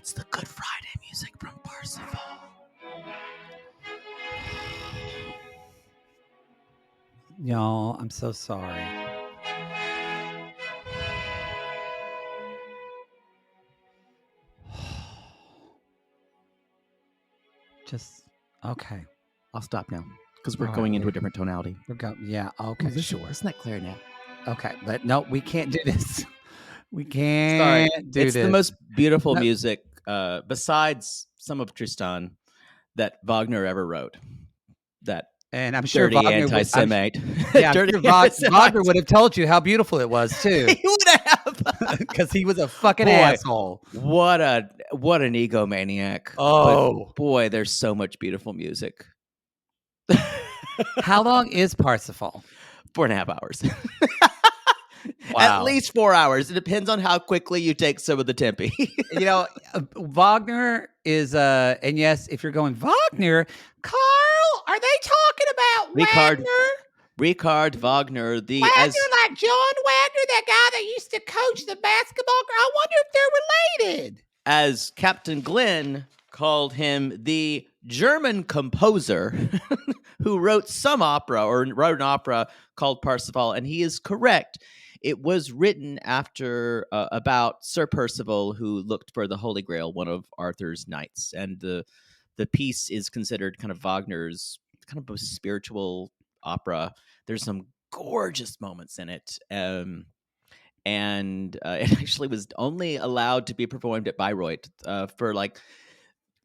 It's the Good Friday music from Parsifal. Y'all, I'm so sorry. Just okay. I'll stop now because we're All right, going into a different tonality. We're going. Yeah. Okay. Sure. Isn't that clarinet? Okay. But no, we can't do this. We can't do It's this. the most beautiful No. music, besides some of Tristan, that Wagner ever wrote. That And I'm sure dirty Wagner anti-Semite. Yeah, I'm Dirty sure anti-Semite. Wagner would have told you how beautiful it was too, He would have. because he was a fucking Boy. asshole. What an egomaniac. Oh, But boy, there's so much beautiful music. how long is Parsifal? 4.5 hours. Wow. At least 4 hours. It depends on how quickly you take some of the tempe. You know, Wagner is and yes, if you're going Wagner, Carl, are they talking about Wagner? Richard Wagner, Wagner, like John Wagner, that guy that used to coach the basketball. I wonder if they're related. as Captain Glenn called him, the German composer who wrote an opera called Parsifal, and he is correct. It was written after about Sir Percival, who looked for the Holy Grail, one of Arthur's knights, and the piece is considered kind of Wagner's kind of most spiritual opera. There's some gorgeous moments in it, and it actually was only allowed to be performed at Bayreuth for like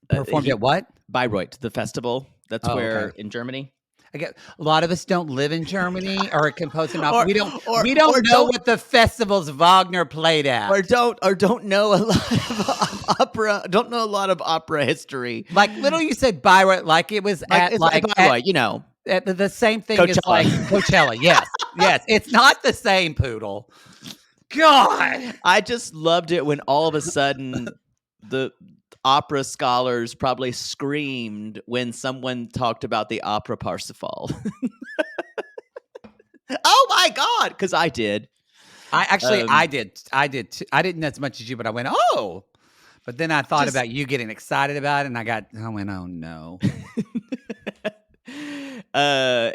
Performed at what? Bayreuth, the festival. That's where okay. In Germany. A lot of us don't live in Germany or are composing opera. Or- we don't or- we don't or know don't- what the festivals Wagner played at. Or don't know a lot of opera. Don't know a lot of opera history. Like literally, you said Bayreuth, like it was at Bayreuth, you know. at the same thing as Coachella. like Coachella. Yes, yes, it's not the same, Poodle. God, I just loved it when all of a sudden the opera scholars probably screamed when someone talked about the opera Parsifal. Oh my God, because I did. I did. I didn't as much as you, but I went, oh. But then I thought about you getting excited about it, and I went, oh no. I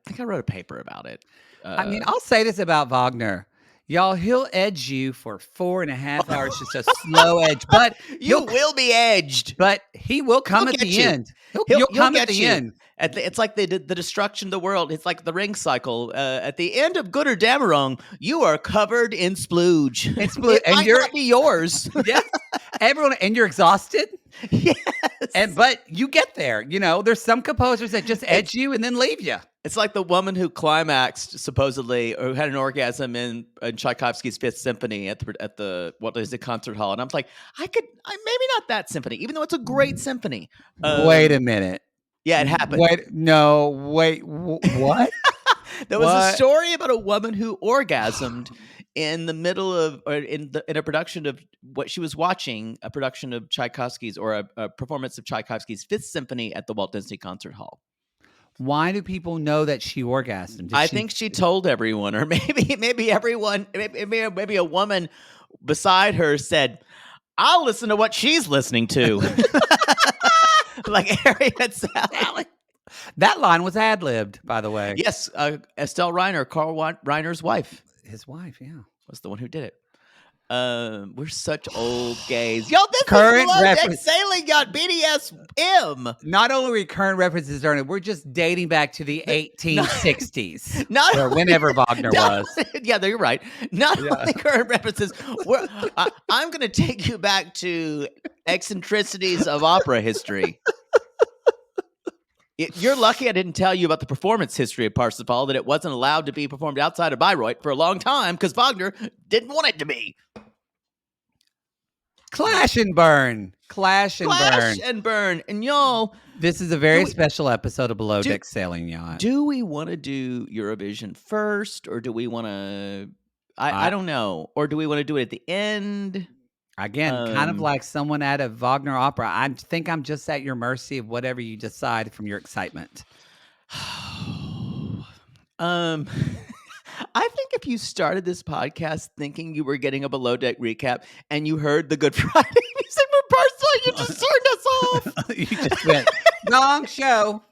think I wrote a paper about it. I mean, I'll say this about Wagner. Y'all, he'll edge you for 4.5 hours, just a slow edge. But you will be edged. But he will come at the end. He'll come at the end. It's like they did the destruction of the world. It's like the ring cycle. At the end of Good or Damerong, you are covered in splooge. It's splooge, and might not be yours. Yes, everyone, and you're exhausted. Yes, but you get there. You know, there's some composers that just edge you and then leave you. It's like the woman who climaxed supposedly or had an orgasm in Tchaikovsky's Fifth Symphony at the what is the concert hall, and I'm like, maybe not that symphony, even though it's a great symphony. Wait a minute. Yeah, it happened. What? There was a story about a woman who orgasmed in the middle of, or in a production of what she was watching, a production of Tchaikovsky's or a performance of Tchaikovsky's Fifth Symphony at the Walt Disney Concert Hall. Why do people know that she orgasmed? I think she told everyone, or maybe everyone, maybe a woman beside her said, "I'll listen to what she's listening to." Like Harriet Sally. That line was ad-libbed, by the way. Yes, Estelle Reiner, Carl Reiner's wife. His wife, yeah, was the one who did it. We're such old gays. Yo, this current is reference. Sailing Yacht BDSM. Not only are we current references, we're just dating back to the 1860s. Or whenever Wagner was. Yeah, you're right. Not only current references. I'm going to take you back to eccentricities of opera history. You're lucky I didn't tell you about the performance history of Parsifal, that it wasn't allowed to be performed outside of Bayreuth for a long time because Wagner didn't want it to be. Clash and burn. And y'all, this is a very special episode of Below Deck Sailing Yacht. Do we want to do Eurovision first, or do we want to? I don't know. Or do we want to do it at the end? Again, kind of like someone at a Wagner opera. I think I'm just at your mercy of whatever you decide from your excitement. I think if you started this podcast thinking you were getting a below deck recap and you heard the Good Friday music from Parcel, you just turned us off. You just went wrong show.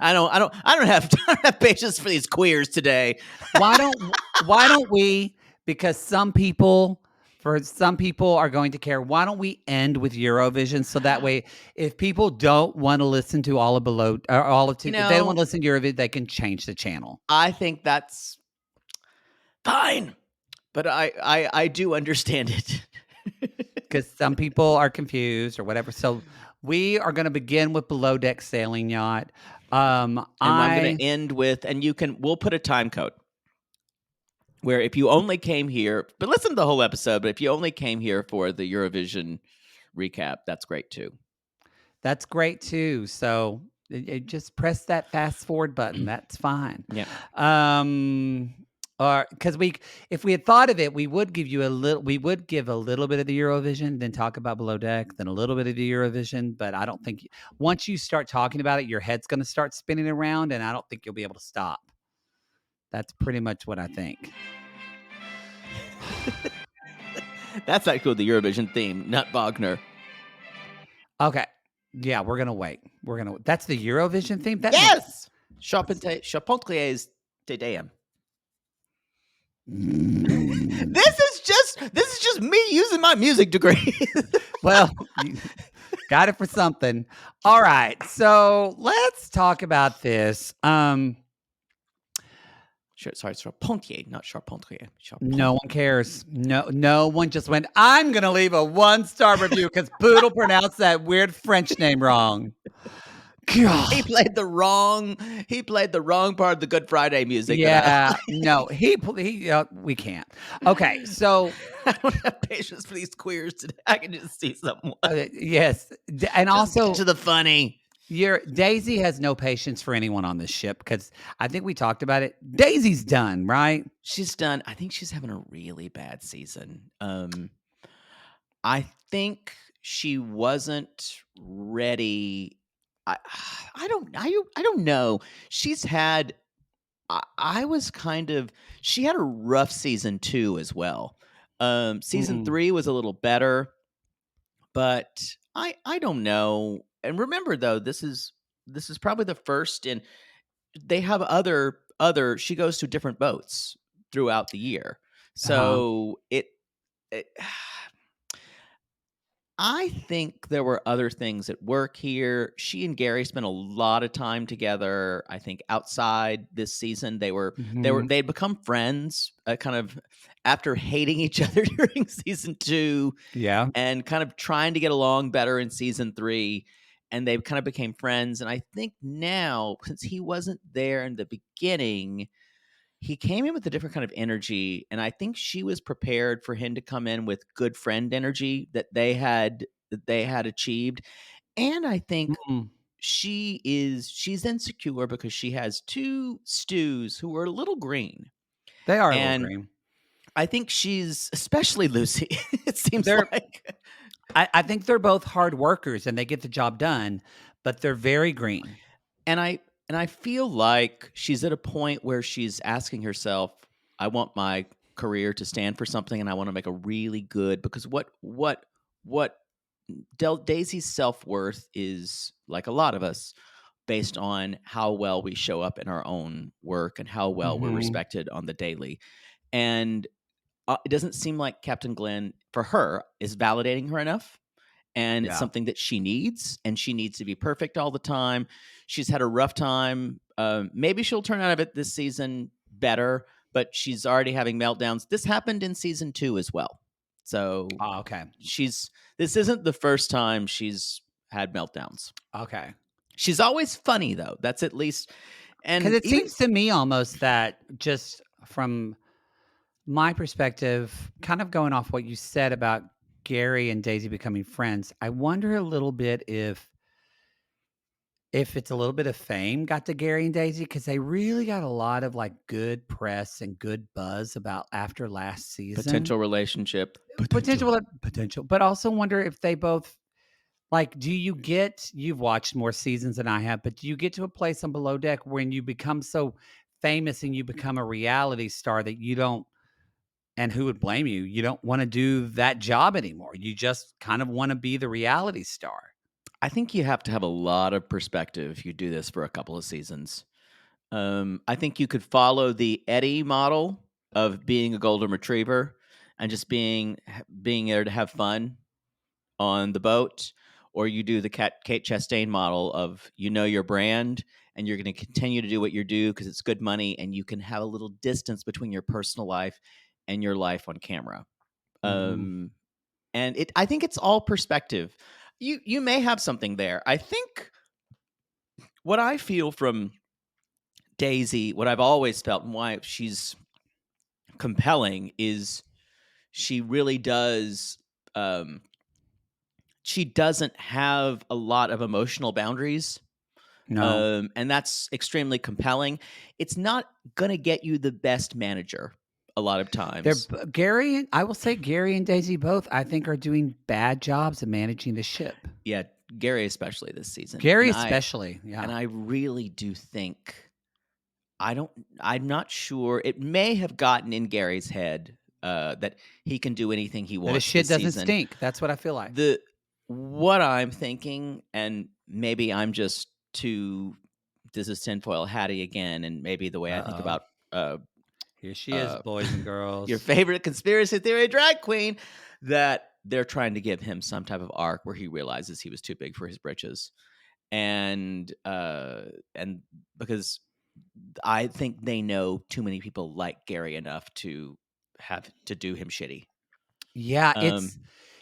I don't have patience for these queers today. Why don't we? Because some people are going to care. Why don't we end with Eurovision so that way, if people don't want to listen to all of below or all of if they don't want to listen to Eurovision, they can change the channel. I think that's fine, but I do understand it because some people are confused or whatever. So we are going to begin with Below Deck Sailing Yacht. And I'm going to end with, and we'll put a time code where if you only came here, but listen to the whole episode, but if you only came here for the Eurovision recap, that's great too. That's great too. So just press that fast forward button. That's fine. Yeah. Or because if we had thought of it, we would give a little bit of the Eurovision, then talk about Below Deck, then a little bit of the Eurovision. But I don't think once you start talking about it, your head's going to start spinning around, and I don't think you'll be able to stop. That's pretty much what I think. That's actually the Eurovision theme, not Wagner. Okay. Yeah, we're gonna wait. That's the Eurovision theme. Yes, Charpentrier's Te Deum. This is just me using my music degree. Well, you got it for something. All right, so let's talk about this. Sorry, Charpentier, not Charpentier. No one cares. No one just went, I'm going to leave a 1-star review because Poodle pronounced that weird French name wrong. God. He played the wrong part of the Good Friday music. Yeah, no, we can't. Okay, so I don't have patience for these queers today. I can just see someone. Yes, and just also get to the funny. Daisy has no patience for anyone on this ship because I think we talked about it. Daisy's done, right? She's done. I think she's having a really bad season. I think she wasn't ready. I don't know. She's had. She had a rough season 2 as well. Season 3 was a little better, but I don't know. And remember though, this is probably the first, and they have other. She goes to different boats throughout the year, so I think there were other things at work here. She and Gary spent a lot of time together. I think outside this season, they'd become friends, kind of after hating each other during season 2, yeah, and kind of trying to get along better in season 3. And they kind of became friends. And I think now, since he wasn't there in the beginning, he came in with a different kind of energy. And I think she was prepared for him to come in with good friend energy that they had achieved. And I think she's insecure because she has 2 stews who are a little green. They are a little green. I think she's, especially Lucy, it seems like. I think they're both hard workers and they get the job done, but they're very green. And I feel like she's at a point where she's asking herself, I want my career to stand for something, and I want to make a really good, because what Daisy's self-worth is, like a lot of us, based on how well we show up in our own work and how well we're respected on the daily. And it doesn't seem like Captain Glenn, for her, is validating her enough. And it's something that she needs, and she needs to be perfect all the time. She's had a rough time. Maybe she'll turn out of it this season better, but she's already having meltdowns. This happened in season 2 as well. So okay. This isn't the first time she's had meltdowns. Okay. She's always funny though. That's at least, and because it seems to me almost that, just from my perspective, kind of going off what you said about Gary and Daisy becoming friends, I wonder a little bit if it's a little bit of fame got to Gary and Daisy, because they really got a lot of like good press and good buzz about after last season. Potential relationship. Potential. But also wonder if they both, like, you've watched more seasons than I have, but do you get to a place on Below Deck when you become so famous and you become a reality star that you don't, and who would blame you? You don't want to do that job anymore. You just kind of want to be the reality star. I think you have to have a lot of perspective if you do this for a couple of seasons. I think you could follow the Eddie model of being a golden retriever and just being there to have fun on the boat, or you do the Kate Chastain model of your brand and you're going to continue to do what you do because it's good money and you can have a little distance between your personal life and your life on camera. Mhm. Um, and I think it's all perspective. You may have something there. I think what I feel from Daisy, what I've always felt and why she's compelling is she really does she doesn't have a lot of emotional boundaries. No. And that's extremely compelling. It's not gonna get you the best manager a lot of They're times. Gary, I will say Gary and Daisy both, I think, are doing bad jobs of managing the ship. Yeah, Gary especially this season. Gary And especially, yeah. I really do think I'm not sure. It may have gotten in Gary's head that he can do anything he That his wants shit this doesn't season. stink. That's what I feel like. The What I'm thinking, and maybe I'm just too this is tinfoil hatty again, and maybe the way I think Uh-oh. about uh, Here she is, uh, boys and your girls. favorite conspiracy theory drag queen, that they're trying to give him some type of arc where he realizes he was too big for his britches, and because I think they know too many people like Gary enough to have to do him shitty. Yeah, Um,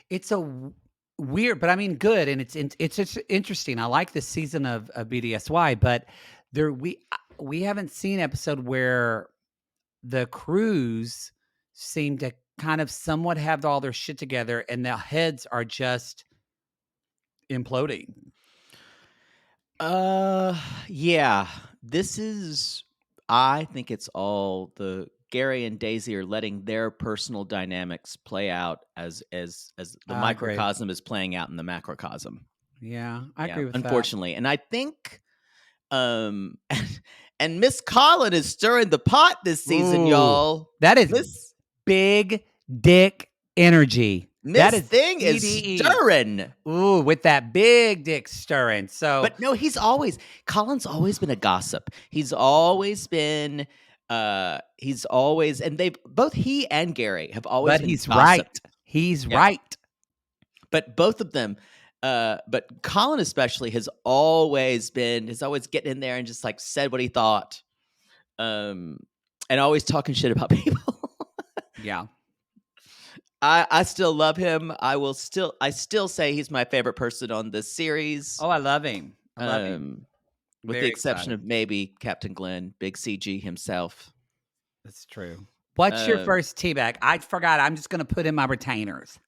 it's a weird, but I mean good, and it's just interesting. I like this season of BDSY, but there we haven't seen an episode where the crews seem to kind of somewhat have all their shit together, and their heads are just imploding. Uh, yeah. This is. I think it's all the Gary and Daisy are letting their personal dynamics play out as the I agree. microcosm is playing out in the macrocosm. Yeah, I Yeah, agree with that. unfortunately, and I think and Miss Collin is stirring the pot this season, Ooh, y'all. that is Miss big dick energy. That Miss is Thing is BDE. stirring. Ooh, with that big dick stirring. So But no, Colin's always been a gossip. He's always and they've both he and Gary have always but been he's right. gossip. He's Yeah. right. But both of them but Colin especially has always getting in there and just like said what he thought. And always talking shit about people. Yeah. I still love him. I still say he's my favorite person on this series. Oh, I love him. I love him. Um with the Very exception excited. of maybe Captain Glenn, Big CG himself. That's true. What's your Um, first tea bag? I forgot. I'm just going to put in my retainers.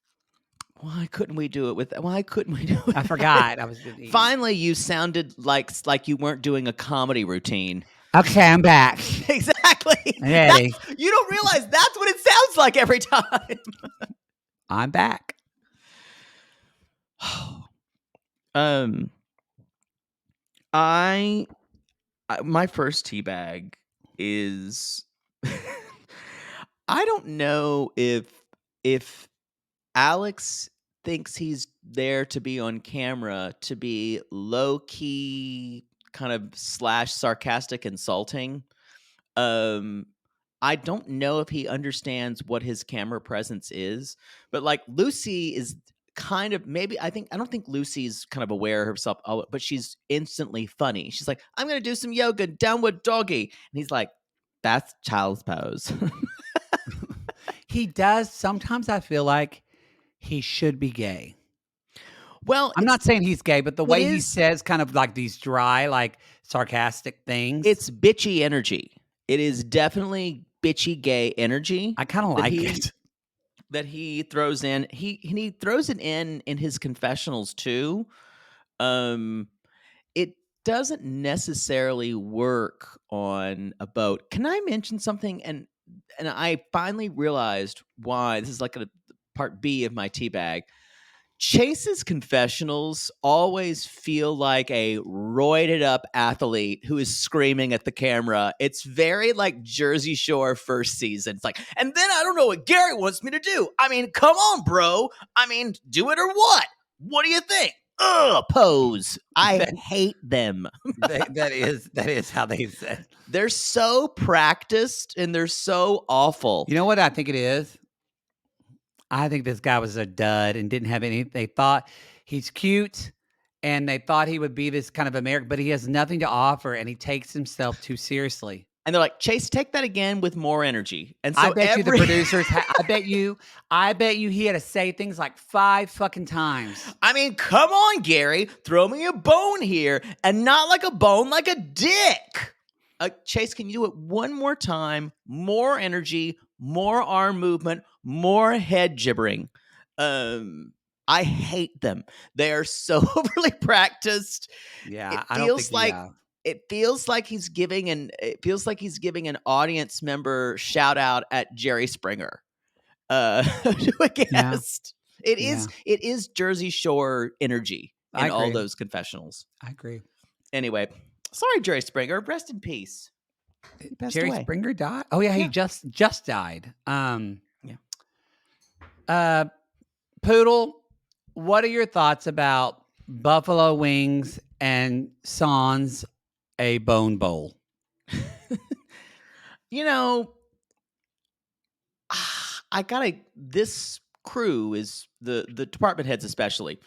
why couldn't we do it with? Why couldn't we do it? I forgot. I was eating. Finally, you sounded like you weren't doing a comedy routine. Okay, I'm back. Exactly. Ready. You don't realize that's what it sounds like every time. I'm back. um, I my first tea bag is I don't know if Alex thinks he's there to be on camera to be low key kind of slash sarcastic insulting. Um I don't know if he understands what his camera presence is, but like Lucy is kind of maybe I don't think Lucy's kind of aware of herself, but she's instantly funny. She's like, I'm gonna do some yoga, downward doggy. And he's like, that's child's pose. He does. Sometimes I feel like he should be gay. Well, I'm not saying he's gay, but the it way he is says kind of like these dry, like sarcastic things, it's bitchy energy. It is definitely bitchy gay energy I kind of that like he it. that he throws in. He throws it in his confessionals too. Um, it doesn't necessarily work on a boat. Can I mention something? And I finally realized why this is like a part B of my tea bag. Chase's confessionals always feel like a roided up athlete who is screaming at the camera. It's very like Jersey Shore first season. It's like, and then I don't know what Gary wants me to do. I mean, come on, bro. I mean, do it or what? What do you think? Ugh, pose. I hate them. that is how they said. They're so practiced and they're so awful. You know what I think it is? I think this guy was a dud and didn't have any. They thought he's cute and they thought he would be this kind of American, but he has nothing to offer and he takes himself too seriously. And they're like, Chase, take that again with more energy. And so I bet you the producers, I bet you he had to say things like 5 fucking times. I mean, come on, Gary, throw me a bone here and not like a bone, like a dick. Chase, can you do it one more time? More energy, more arm movement, more head gibbering. I hate them. They are so overly practiced. Yeah, It feels like he's giving an audience member shout out at Jerry Springer to a guest. Yeah. It is Jersey Shore energy in all those confessionals. I agree. Anyway, sorry, Jerry Springer. Rest in peace. Jerry Springer died? Oh yeah, he just died. Poodle, what are your thoughts about buffalo wings and sans a bone bowl? You know, this crew is the department heads especially.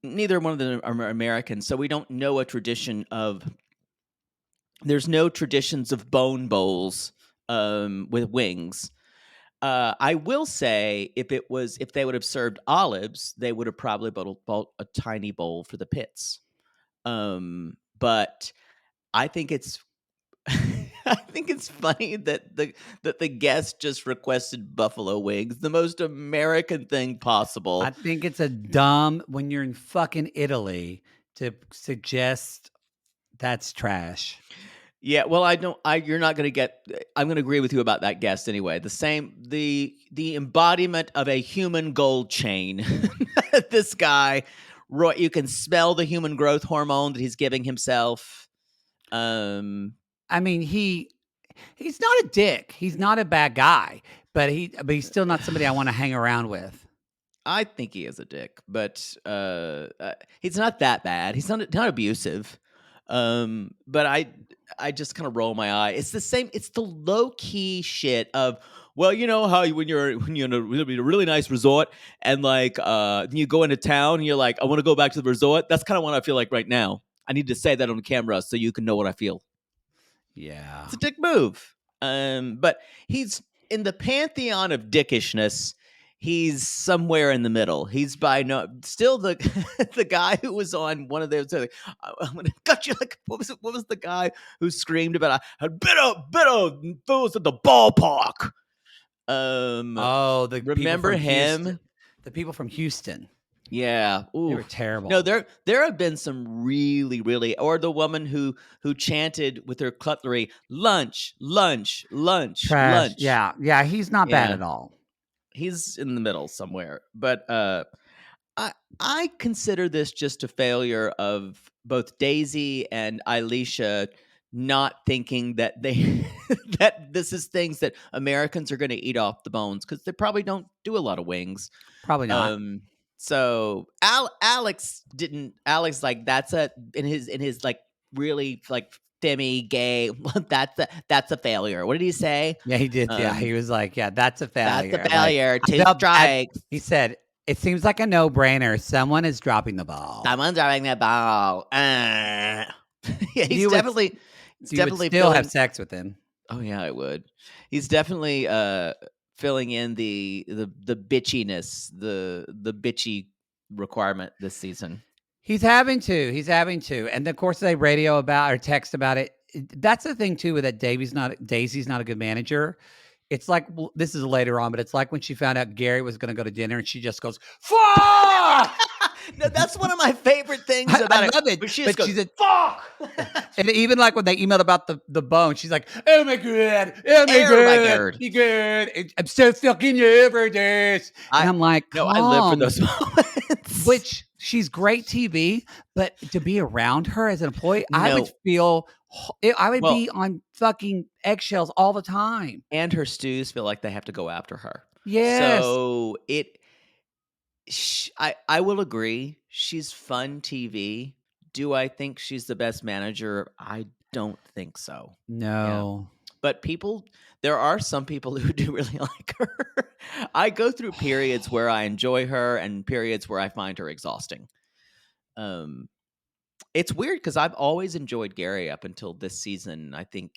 Neither one of them are Americans, so we don't know a tradition of. There's no traditions of bone bowls with wings. I will say, if they would have served olives, they would have probably bought a tiny bowl for the pits. But I think it's funny that the guest just requested buffalo wings, the most American thing possible. I think it's a dumb when you're in fucking Italy to suggest that's trash. Yeah, well, you're not going to get. I'm going to agree with you about that guest anyway. The embodiment of a human gold chain. This guy, Roy, you can smell the human growth hormone that he's giving himself. I mean, he's not a dick. He's not a bad guy, but he's still not somebody I want to hang around with. I think he is a dick, but he's not that bad. He's not abusive. But I just kind of roll my eye. It's the same. It's the low key shit of, well, you know how when you're in a really nice resort and like you go into town and you're like, I want to go back to the resort. That's kind of what I feel like right now. I need to say that on the camera so you can know what I feel. Yeah, it's a dick move. But he's in the pantheon of dickishness. He's somewhere in the middle. He's still the the guy who was on one of those. I'm gonna cut you. Like what was the guy who screamed about a better fools at the ballpark? Remember him? Houston. The people from Houston. Yeah, they were terrible. No, there have been some really, or the woman who chanted with her cutlery, lunch, lunch, lunch, trash. Lunch. Yeah, he's not bad at all. He's in the middle somewhere, but I consider this just a failure of both Daisy and Ileisha not thinking that that this is things that Americans are going to eat off the bones because they probably don't do a lot of wings. Probably not. So Alex like that's in his like really like femmy gay. that's a failure. What did he say? Yeah, he did. Yeah, he was like, yeah, that's a failure. That's a failure. Like, 2 strikes. He said, it seems like a no-brainer. Someone is dropping the ball. Someone's dropping the ball. Yeah, he's definitely still have sex with him. Oh yeah, I would. He's definitely filling in the bitchiness, the bitchy requirement this season. He's having to. And of course they radio about or text about it. That's the thing too, with that Daisy's not a good manager. It's like, this is later on, but it's like when she found out Gary was going to go to dinner and she just goes, fuck! No, that's one of my favorite things I about it. love it. But she But just goes, she's a fuck. and even like when they emailed about the bone, she's like, "Oh my god, oh my Oh my god, god. my god, I'm so fucking over this." And I'm like, No, I live for calm. those moments. Which she's great TV, but to be around her as an employee, I would No. feel, I would Well, be on fucking eggshells all the time. and her stews feel like they have to go after her. Yes. So I will agree. She's fun TV. Do I think she's the best manager? I don't think so. Yeah. No. But there are some people who do really like her. I go through periods where I enjoy her and periods where I find her exhausting. It's weird because I've always enjoyed Gary up until this season. I think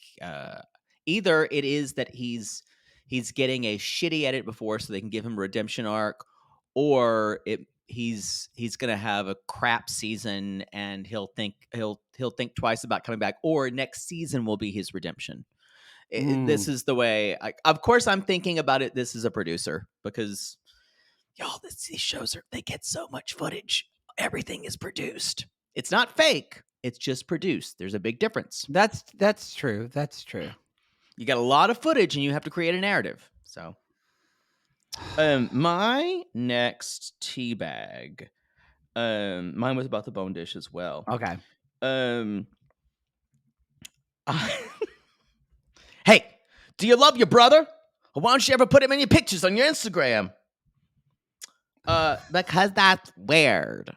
either it is that he's getting a shitty edit before so they can give him a redemption arc, or he's gonna have a crap season and he'll think twice about coming back, or next season will be his redemption. This is the way. Of course, I'm thinking about it. This is a producer because y'all, these shows they get so much footage. Everything is produced. It's not fake. It's just produced. There's a big difference. That's true. That's true. You got a lot of footage and you have to create a narrative. So, my next tea bag, mine was about the bone dish as well. Okay. Hey, do you love your brother? Or why don't you ever put him in your pictures on your Instagram? Because that's weird.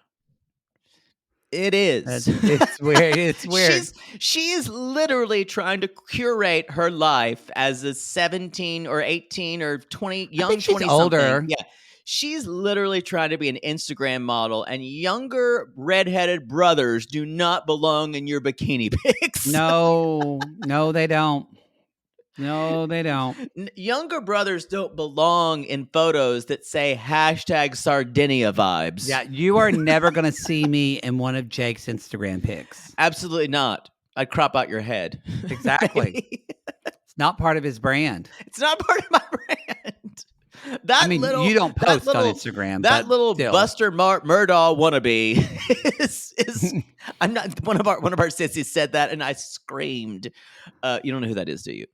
It is. It's weird. It's weird. She is literally trying to curate her life as a 17 or 18 or 20 young. I think she's 20 older. Yeah. She's literally trying to be an Instagram model, and younger redheaded brothers do not belong in your bikini pics. No, they don't. No, they don't. Younger brothers don't belong in photos that say #Sardinia vibes. Yeah, you are never going to see me in one of Jake's Instagram pics. Absolutely not. I'd crop out your head. Exactly. It's not part of his brand. It's not part of my brand. You don't post on Instagram. That little still. Buster Murdaugh wannabe is I'm not one of our sissies said that, and I screamed. You don't know who that is, do you?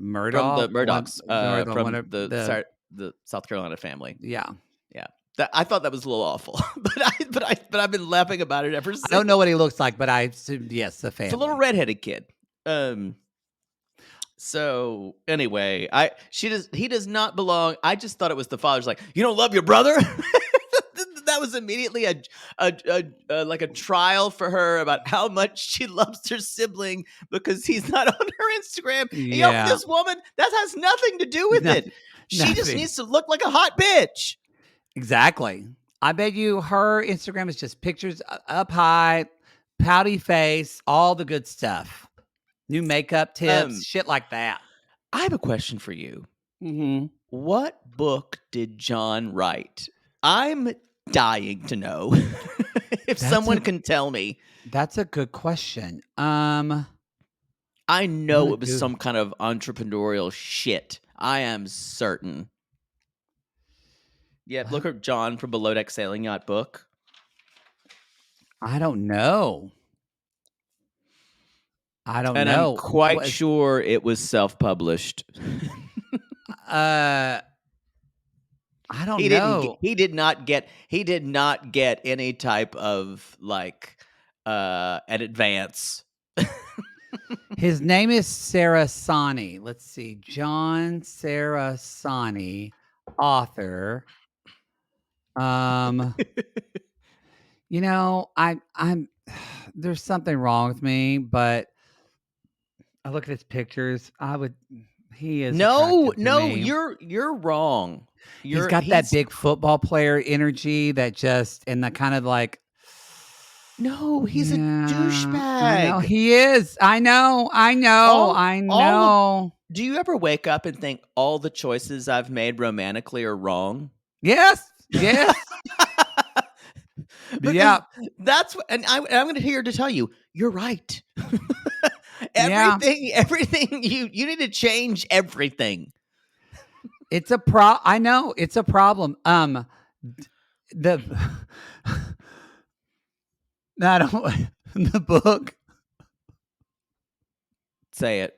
Murdaugh? From the Murdaughs, the South Carolina family. Yeah. I thought that was a little awful, but I've been laughing about it ever since. I don't know what he looks like, but I assume yes, the family. It's a little redheaded kid. So anyway, he does not belong. I just thought it was the father's like, you don't love your brother? That was immediately a trial for her about how much she loves her sibling because he's not on her Instagram. Yeah. This woman, that has nothing to do with it. She just needs to look like a hot bitch. Exactly. I bet you her Instagram is just pictures up high, pouty face, all the good stuff. New makeup tips, shit like that. I have a question for you. Mm-hmm. What book did John write? I'm dying to know. If someone can tell me. That's a good question. I know it was some kind of entrepreneurial shit. I am certain. Yeah, look at John from Below Deck Sailing Yacht book. I don't know. And I'm quite sure it was self-published. I don't know. He did not get any type of an advance. His name is Sarasani. Let's see. John Sarasani, author. I'm there's something wrong with me, but I look at his pictures. He is no, me. you're wrong. He's got that big football player energy that just and the kind of like. No, he's a douchebag. I know he is. I know. Do you ever wake up and think all the choices I've made romantically are wrong? Yes. Yeah. That's what, and I'm going to here to tell you, you're right. Everything you need to change everything. I know it's a problem. No, I don't. The book. Say it.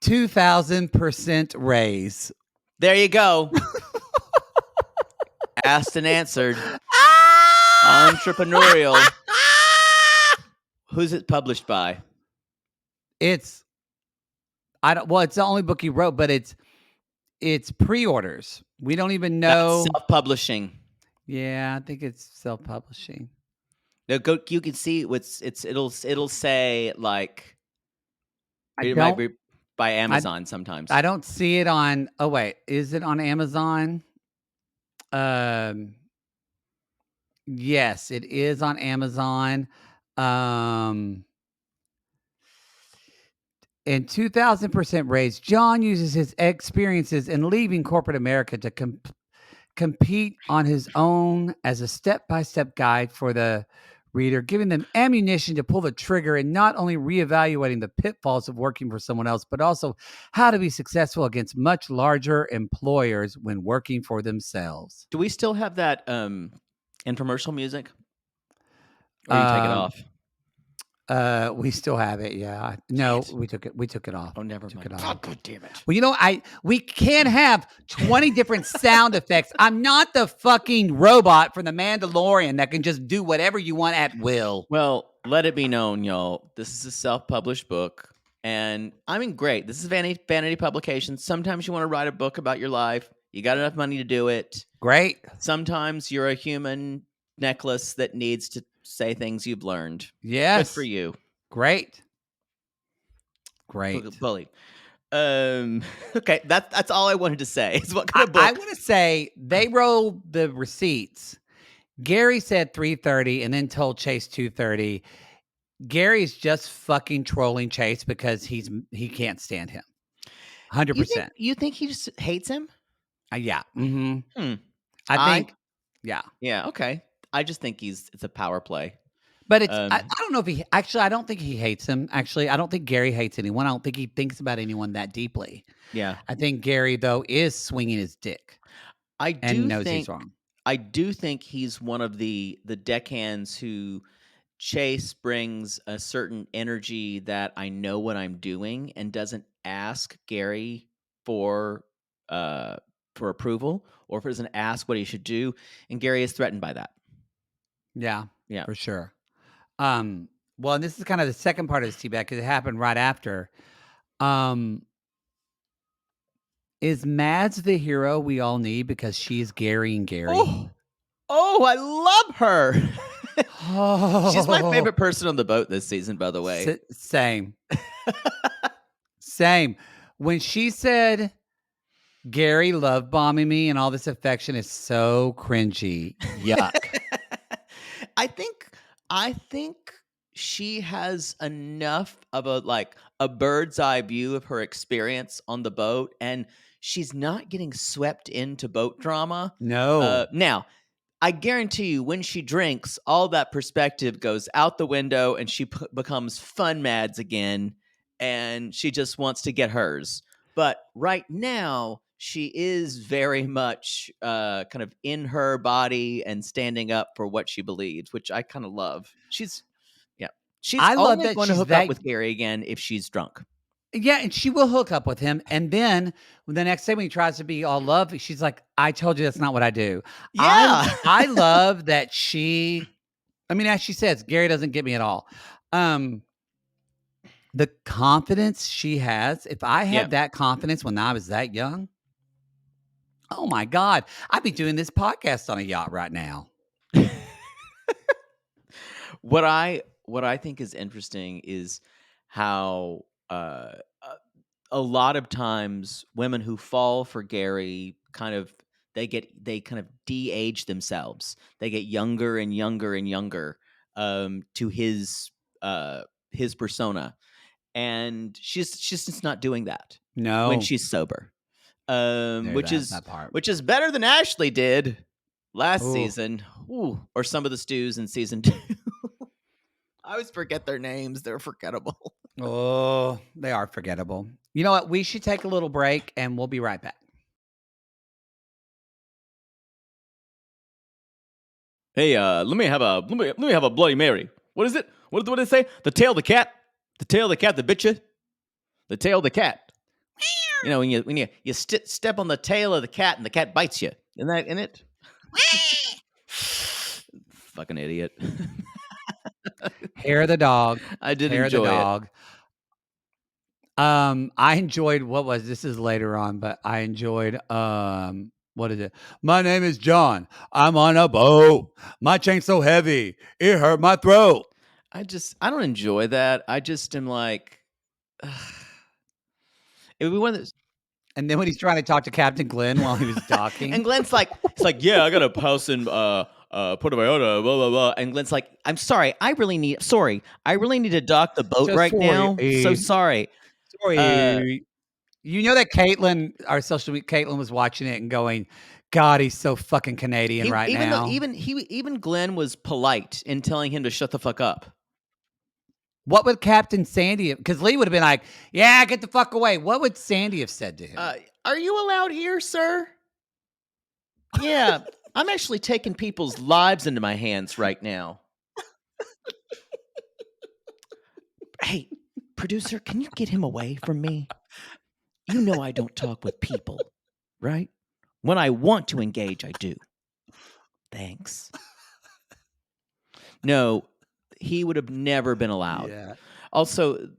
2,000% raise. There you go. Asked and answered. Entrepreneurial. Who's it published by? It's it's the only book he wrote, but it's pre-orders. We don't even know. That's self-publishing. Yeah, I think it's self-publishing. Go. You can see it'll say like I might don't. be by Amazon sometimes. I don't see it on. Oh wait, is it on Amazon? Yes, it is on Amazon. And 2,000% raise. John uses his experiences in leaving corporate America to compete on his own as a step-by-step guide for the reader, giving them ammunition to pull the trigger and not only reevaluating the pitfalls of working for someone else, but also how to be successful against much larger employers when working for themselves. Do we still have that infomercial music? Or you take it off? We still have it. Yeah. No, we took it off. Oh, never mind. Oh, God damn it. Well, we can't have 20 different sound effects. I'm not the fucking robot from the Mandalorian that can just do whatever you want at will. Well, let it be known, y'all. This is a self-published book. And I mean, great. This is vanity publication. Sometimes you want to write a book about your life. You got enough money to do it. Great. Sometimes you're a human necklace that needs to say things you've learned. Yes. Good for you. Great. Bully. Okay, that's all I wanted to say. Is what kind of book? I want to say they rolled the receipts. Gary said 3:30 and then told Chase 2:30. Gary's just fucking trolling Chase because he can't stand him. 100%. You think he just hates him? Yeah. Mm-hmm. I think. Yeah. Yeah. Okay. I just think it's a power play. But it's I don't know if I don't think he hates him. Actually, I don't think Gary hates anyone. I don't think he thinks about anyone that deeply. Yeah. I think Gary though is swinging his dick. He's wrong. I do think he's one of the deckhands who Chase brings a certain energy that I know what I'm doing and doesn't ask Gary for approval or doesn't ask what he should do, and Gary is threatened by that. Yeah, for sure. Well, and this is kind of the second part of this teabag because it happened right after. Is Mads the hero we all need because she's Gary and Gary? Oh, I love her. She's my favorite person on the boat this season, by the way. Same. Same. When she said, Gary love bombing me and all this affection is so cringy. Yuck. I think she has enough of a bird's eye view of her experience on the boat, and she's not getting swept into boat drama. No. Now, I guarantee you, when she drinks, all that perspective goes out the window, and she becomes fun Mads again, and she just wants to get hers. But right now, she is very much kind of in her body and standing up for what she believes, which I kind of love. She's only going to hook up with Gary again if she's drunk. Yeah, and she will hook up with him. And then the next day when he tries to be all love, she's like, I told you that's not what I do. Yeah. I love that as she says, Gary doesn't get me at all. The confidence she has, if I had that confidence when I was that young, oh my God, I'd be doing this podcast on a yacht right now. What I think is interesting is how a lot of times women who fall for Gary they kind of de-age themselves. They get younger and younger and younger to his persona, and she's just not doing that. No, when she's sober, which is better than Ashley did last season, or some of the stews in season 2. I always forget their names. They're forgettable. Oh, they are forgettable. You know what? We should take a little break and we'll be right back. Hey, let me have a Bloody Mary. What is it? What did it say? The tail of the cat. The tail of the cat that bit you. The tail of the cat. You know, when you step on the tail of the cat and the cat bites you. Isn't that in it? Fucking idiot. Hair of the dog. I did Hair of the enjoy it. dog. I enjoyed this is later on, but I enjoyed what is it? My name is John. I'm on a boat. My chain's so heavy, it hurt my throat. I don't enjoy that. I just am like, it would be one of those. And then when he's trying to talk to Captain Glenn while he was docking. And Glenn's like, it's like, yeah, I got a house in Puerto Vallarta, blah blah blah. And Glenn's like, I'm sorry, I really need to dock the boat So right sorry, now. So Abe. sorry. Sorry. You know that Caitlin, our social media, Caitlin was watching it and going, God, he's so fucking Canadian now. Even Glenn was polite in telling him to shut the fuck up. What would Captain Sandy have, because Lee would have been like, yeah, get the fuck away. What would Sandy have said to him? Are you allowed here, sir? Yeah, I'm actually taking people's lives into my hands right now. Hey, producer, can you get him away from me? You know I don't talk with people, right? When I want to engage, I do. Thanks. No, he would have never been allowed. Yeah. Also,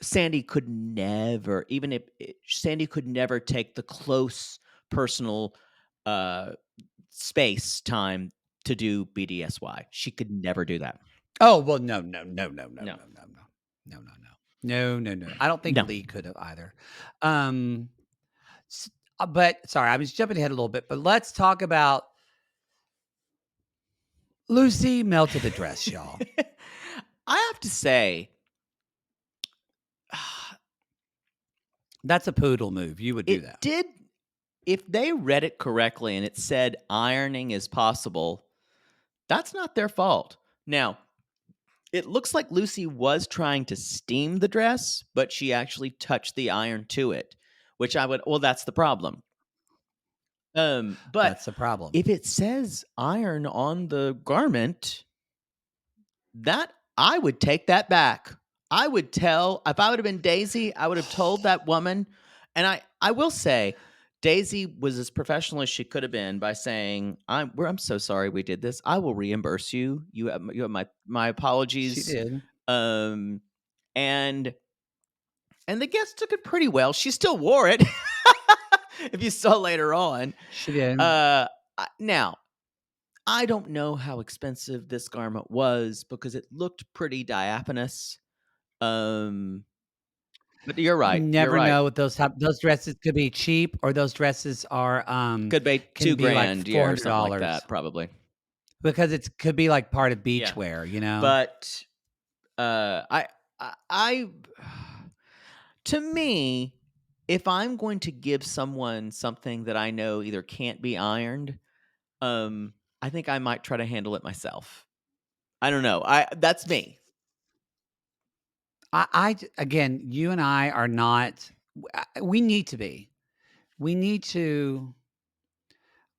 Sandy could never, Sandy could never take the close personal space time to do BDSY. She could never do that. Oh, well, no. I don't think No. Lee could have either. But sorry, I was jumping ahead a little bit, but let's talk about Lucy melted the dress, y'all. I have to say, that's a poodle move. You would do that. If they read it correctly and it said ironing is possible, that's not their fault. Now, it looks like Lucy was trying to steam the dress, but she actually touched the iron to it, which that's the problem. But that's the problem. If it says iron on the garment, that I would take that back. I would if I would have been Daisy, I would have told that woman, and I will say, Daisy was as professional as she could have been by saying, "I'm so sorry we did this. I will reimburse you. You have my apologies." She did. And the guest took it pretty well. She still wore it. If you saw later on, she did. Now, I don't know how expensive this garment was because it looked pretty diaphanous. But you're right. You never you're right. know what those dresses could be cheap, or those dresses are could be $2,000, like yeah, or something like that, probably. Because it could be like part of beach wear, you know. But I to me, if I'm going to give someone something that I know either can't be ironed, I think I might try to handle it myself. I don't know. That's me. Again, you and I are not. We need to be. We need to.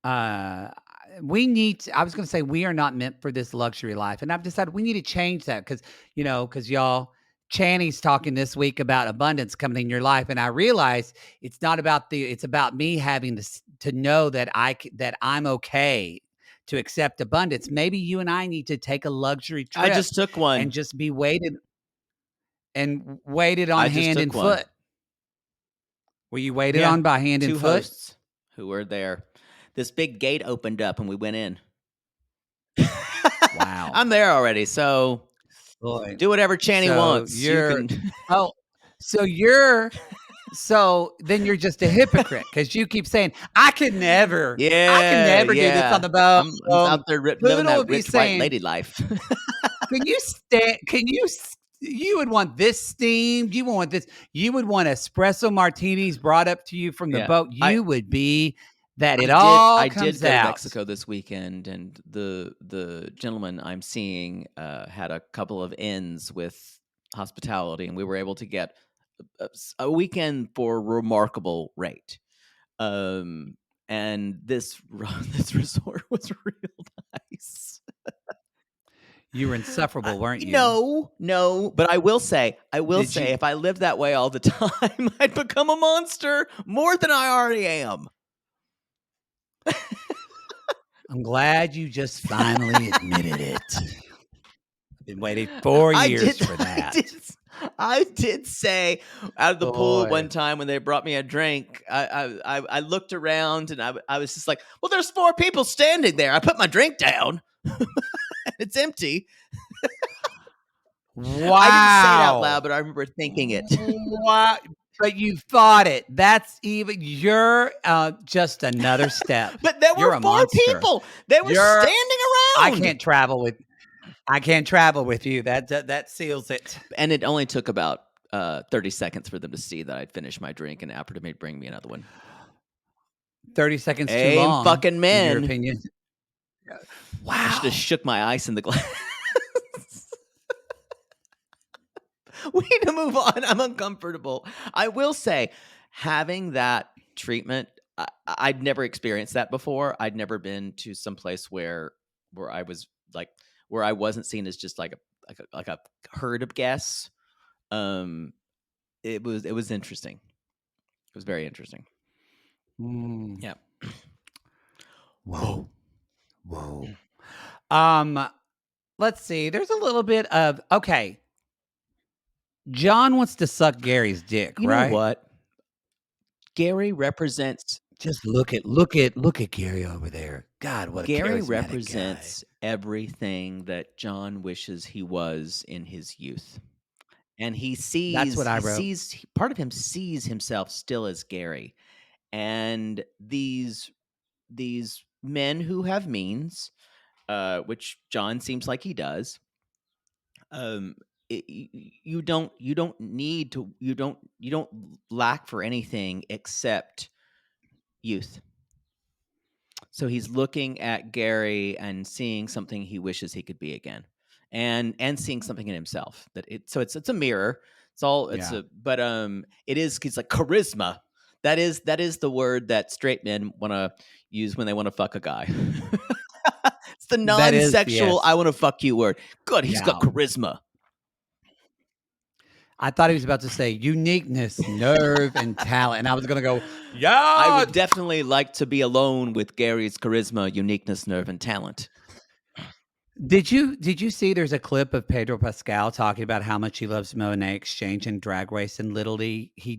I was going to say we are not meant for this luxury life, and I've decided we need to change that because y'all. Channy's talking this week about abundance coming in your life, and I realize it's not about it's about me having to know that I'm okay to accept abundance. Maybe you and I need to take a luxury trip. I just took one and just be waited on hand and foot. Were you waited on by hand and foot? 2 hosts who were there. This big gate opened up and we went in. Wow. I'm there already, so boy, do whatever Channy wants. So then you're just a hypocrite because you keep saying, I could never do this on the boat. I'm out there living that rich white lady life. You would want this steamed. You would want this. You would want espresso martinis brought up to you from the boat. You would be that it all comes out. I did go to Mexico this weekend, and the gentleman I'm seeing had a couple of ins with hospitality, and we were able to get a weekend for a remarkable rate. And this resort was real face. You were insufferable, weren't you? No, but I will say, Did you? if I lived that way all the time, I'd become a monster more than I already am. I'm glad you just finally admitted it. I've been waiting 4 I years did, for that. I did say out of the pool Boy. one time when they brought me a drink, I looked around and I was just like, well, there's 4 people standing there. I put my drink down. It's empty. Wow. I didn't say it out loud, but I remember thinking it. Wow. But you thought it. That's even you're just another step. But there You're were a 4 monster. people. They were You're standing I around. can't travel with you. That seals it. And it only took about 30 seconds for them to see that I'd finished my drink and after to bring me another one. 30 seconds too Aim long. fucking In men. your opinion. I should have shook my ice in the glass. We need to move on. I'm uncomfortable. I will say, having that treatment, I'd never experienced that before. I'd never been to some place where I was like, where I wasn't seen as just like a herd of guests. It was interesting. It was very interesting. Yeah. Whoa. Let's see. There's a little bit of okay. John wants to suck Gary's dick, You right? know what? Gary represents Just look at Gary over there. God, what a Gary charismatic represents everything that John wishes he was in his youth. And he guy. That's what I wrote. part of him sees himself still as Gary. And these men who have means, which John seems like he does, you don't lack for anything except youth. So he's looking at Gary and seeing something he wishes he could be again, and seeing something in himself so it's a mirror. It's all but it is. It's like charisma. That is the word that straight men want to use when they want to fuck a guy. It's the non-sexual yes. I want to fuck you word. Good, he's got charisma. I thought he was about to say uniqueness, nerve, and talent. And I was going to go, yeah. I would definitely like to be alone with Gary's charisma, uniqueness, nerve, and talent. Did you see there's a clip of Pedro Pascal talking about how much he loves Monet Exchange and Drag Race, and literally he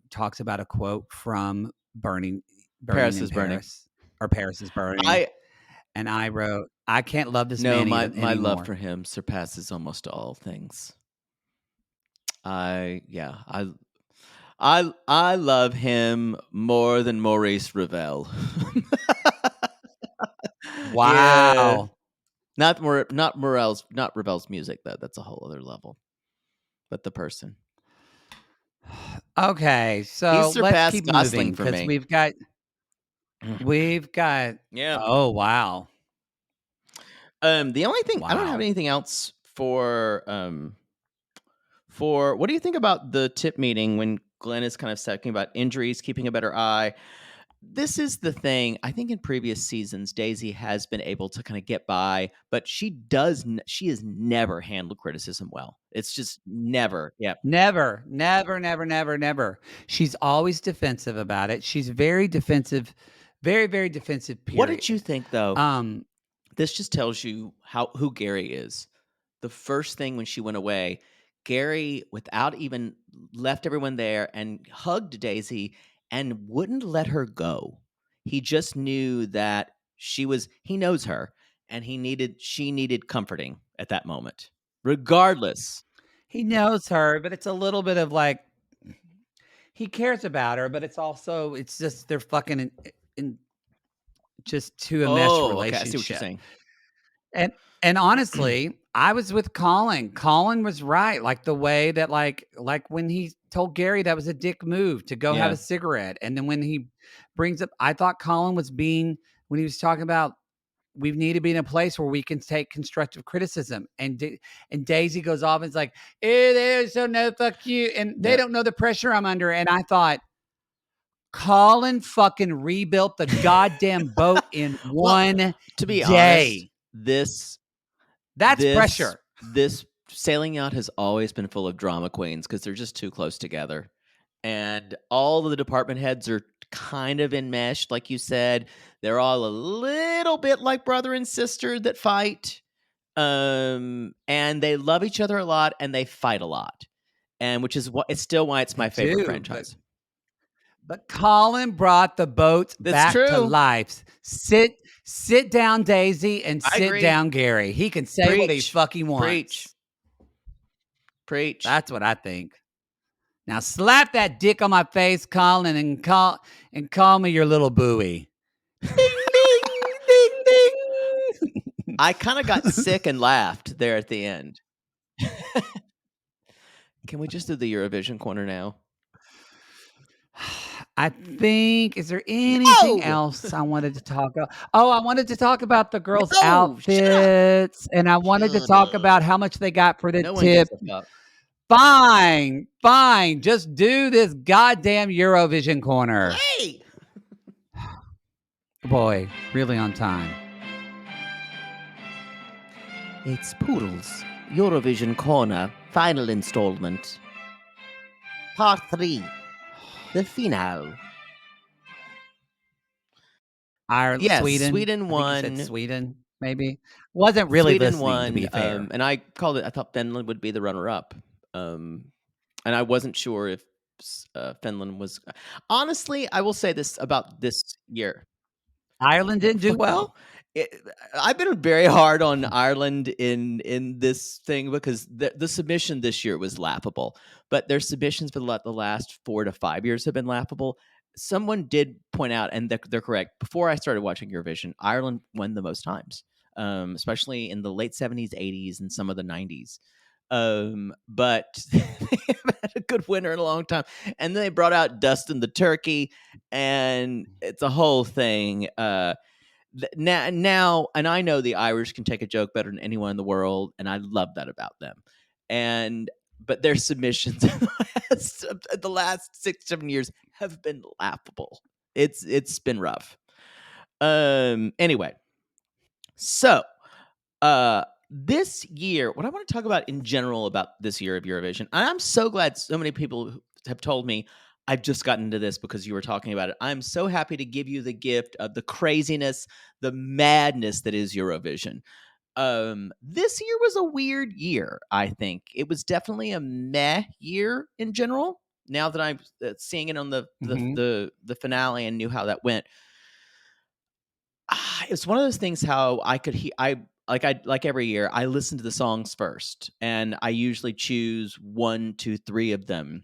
talks about a quote from Burning Paris in is Burning. or Paris is Burning. And I wrote, I can't love this man my anymore. love for him surpasses almost all things. I love him more than Maurice Ravel. Wow. Yeah. Not Ravel's music though. That's a whole other level. But the person. Okay, so let's keep moving because we've got yeah. Oh wow. The only thing I don't have anything else for what do you think about the tip meeting when Glenn is kind of talking about injuries, keeping a better eye? This is the thing. I think in previous seasons, Daisy has been able to kind of get by, but she has never handled criticism well. It's just never. Yeah. Never. She's always defensive about it. She's very defensive, very, very defensive, period. What did you think though? This just tells you who Gary is. The first thing when she went away, Gary, without even left everyone there and hugged Daisy and wouldn't let her go. He just knew that he knows her and she needed comforting at that moment, regardless. He knows her, but it's a little bit of like, he cares about her, but it's just, they're fucking in just to a mesh relationship. Okay, I see what you're saying. And honestly, I was with Colin. Colin was right. Like the way that like when he told Gary that was a dick move to go have a cigarette. And then when he brings up, I thought Colin was when he was talking about we need to be in a place where we can take constructive criticism. And Daisy goes off and is like, they're so no fuck you. And they don't know the pressure I'm under. And I thought, Colin fucking rebuilt the goddamn boat in one to be day. honest, That's pressure. This sailing yacht has always been full of drama queens because they're just too close together. And all of the department heads are kind of enmeshed, like you said. They're all a little bit like brother and sister that fight. And they love each other a lot and they fight a lot. And which is it's still why it's my favorite franchise. But Colin brought the boats back to life. Sit down, Daisy, and sit down, Gary. He can say what he fucking wants. Preach. That's what I think. Now slap that dick on my face, Colin, and call me your little buoy. Ding, ding, ding, ding. I kind of got sick and laughed there at the end. Can we just do the Eurovision corner now? I think, is there anything else I wanted to talk about? Oh, I wanted to talk about the girls' outfits, and I wanted to talk about how much they got for the tip. Fine. Just do this goddamn Eurovision corner. Hey! Boy, really on time. It's Poodle's Eurovision corner, final installment. Part 3. The finale. Ireland, yes, Sweden won. Sweden, maybe. Wasn't really Sweden listening, won, to be fair. And I thought Finland would be the runner-up. And I wasn't sure if Finland was. Honestly, I will say this about this year. Ireland didn't do well. I've been very hard on Ireland in this thing because the submission this year was laughable, but their submissions for the last 4 to 5 years have been laughable. Someone did point out, and they're correct. Before I started watching Eurovision, Ireland won the most times, especially in the late 70s, 80s, and some of the 90s. But they haven't had a good winner in a long time. And then they brought out Dustin the Turkey, and it's a whole thing. Now, and I know the Irish can take a joke better than anyone in the world, and I love that about them. But their submissions the last 6-7 years have been laughable. It's been rough. Anyway, so this year, what I want to talk about in general about this year of Eurovision, and I'm so glad so many people have told me I've just gotten into this because you were talking about it. I'm so happy to give you the gift of the craziness, the madness that is Eurovision. This year was a weird year, I think. It was definitely a meh year in general. Now that I'm seeing it on the finale and knew how that went, it's one of those things how I could like every year, I listen to the songs first, and I usually choose 1, 2, 3 of them